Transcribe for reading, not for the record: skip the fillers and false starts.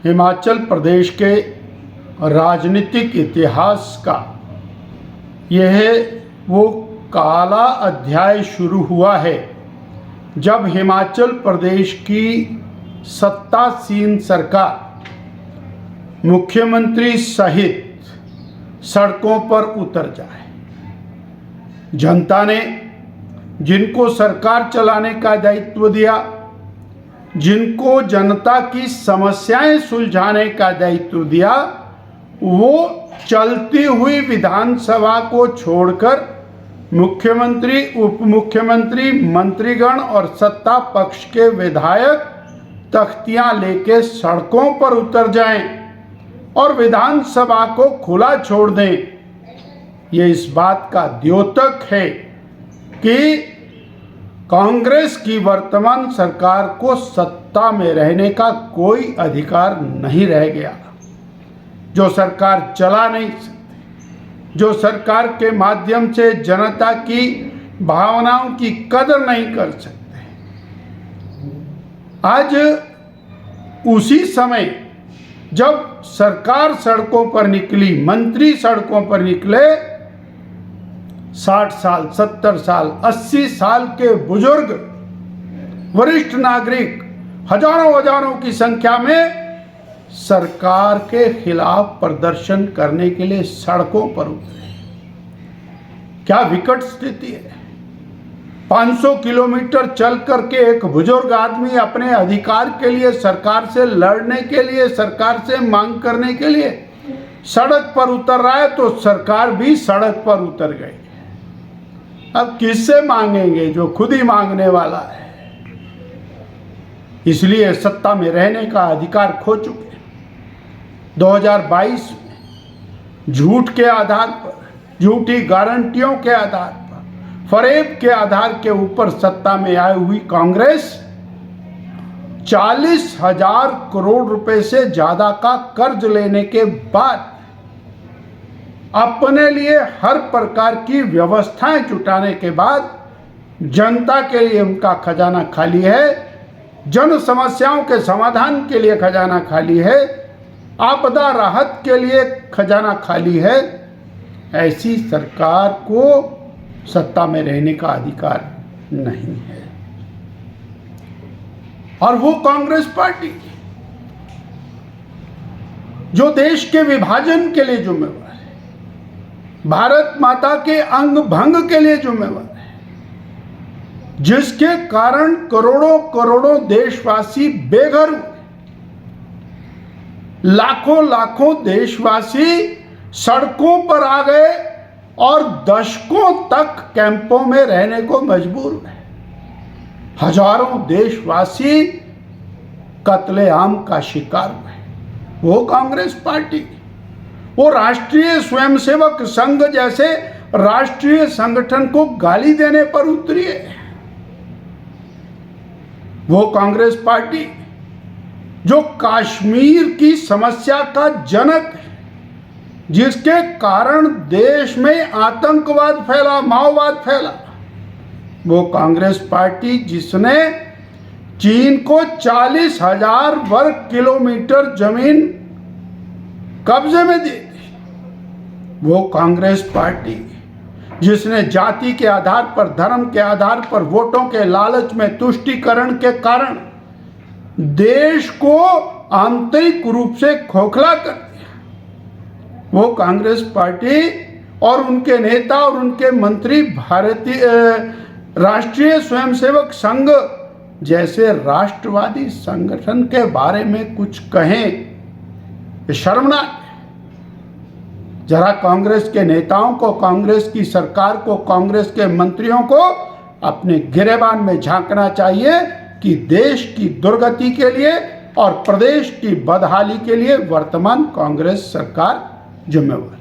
हिमाचल प्रदेश के राजनीतिक इतिहास का यह वो काला अध्याय शुरू हुआ है जब हिमाचल प्रदेश की सत्तासीन सरकार मुख्यमंत्री सहित सड़कों पर उतर जाए। जनता ने जिनको सरकार चलाने का दायित्व दिया, जिनको जनता की समस्याएं सुलझाने का दायित्व दिया, वो चलती हुई विधानसभा को छोड़कर मुख्यमंत्री, उप मुख्यमंत्री, मंत्रीगण और सत्ता पक्ष के विधायक तख्तियां लेके सड़कों पर उतर जाएं और विधानसभा को खुला छोड़ दें। ये इस बात का द्योतक है कि कांग्रेस की वर्तमान सरकार को सत्ता में रहने का कोई अधिकार नहीं रह गया। जो सरकार चला नहीं सकती, जो सरकार के माध्यम से जनता की भावनाओं की कदर नहीं कर सकते, आज उसी समय जब सरकार सड़कों पर निकली, मंत्री सड़कों पर निकले, 60 साल, 70 साल, 80 साल के बुजुर्ग, वरिष्ठ नागरिक हजारों की संख्या में सरकार के खिलाफ प्रदर्शन करने के लिए सड़कों पर उतरे। क्या विकट स्थिति है। 500 किलोमीटर चल करके एक बुजुर्ग आदमी अपने अधिकार के लिए, सरकार से लड़ने के लिए, सरकार से मांग करने के लिए सड़क पर उतर रहा है, तो सरकार भी सड़क पर उतर गई। अब किससे मांगेंगे जो खुद ही मांगने वाला है। इसलिए सत्ता में रहने का अधिकार खो चुके। 2022 में झूठ के आधार पर, झूठी गारंटियों के आधार पर, फरेब के आधार के ऊपर सत्ता में आई हुई कांग्रेस 40,000 करोड़ रुपए से ज्यादा का कर्ज लेने के बाद अपने लिए हर प्रकार की व्यवस्थाएं जुटाने के बाद जनता के लिए उनका खजाना खाली है, जन समस्याओं के समाधान के लिए खजाना खाली है, आपदा राहत के लिए खजाना खाली है। ऐसी सरकार को सत्ता में रहने का अधिकार नहीं है। और वो कांग्रेस पार्टी जो देश के विभाजन के लिए जिम्मेवार है, भारत माता के अंग भंग के लिए जिम्मेवार है, जिसके कारण करोड़ों देशवासी बेघर हुए, लाखों देशवासी सड़कों पर आ गए और दशकों तक कैंपों में रहने को मजबूर हुए। हजारों देशवासी कत्लेआम का शिकार हुए। वो कांग्रेस पार्टी, वो राष्ट्रीय स्वयंसेवक संघ जैसे राष्ट्रीय संगठन को गाली देने पर उतरी है। वो कांग्रेस पार्टी जो कश्मीर की समस्या का जनक है, जिसके कारण देश में आतंकवाद फैला, माओवाद फैला। वो कांग्रेस पार्टी जिसने चीन को 40,000 वर्ग किलोमीटर जमीन कब्जे में दे दी। वो कांग्रेस पार्टी जिसने जाति के आधार पर, धर्म के आधार पर, वोटों के लालच में तुष्टीकरण के कारण देश को आंतरिक रूप से खोखला कर दिया। वो कांग्रेस पार्टी और उनके नेता और उनके मंत्री भारतीय राष्ट्रीय स्वयंसेवक संघ जैसे राष्ट्रवादी संगठन के बारे में कुछ कहें, शर्मनाक है। जरा कांग्रेस के नेताओं को, कांग्रेस की सरकार को, कांग्रेस के मंत्रियों को अपने गिरेबान में झांकना चाहिए कि देश की दुर्गति के लिए और प्रदेश की बदहाली के लिए वर्तमान कांग्रेस सरकार जिम्मेवार है।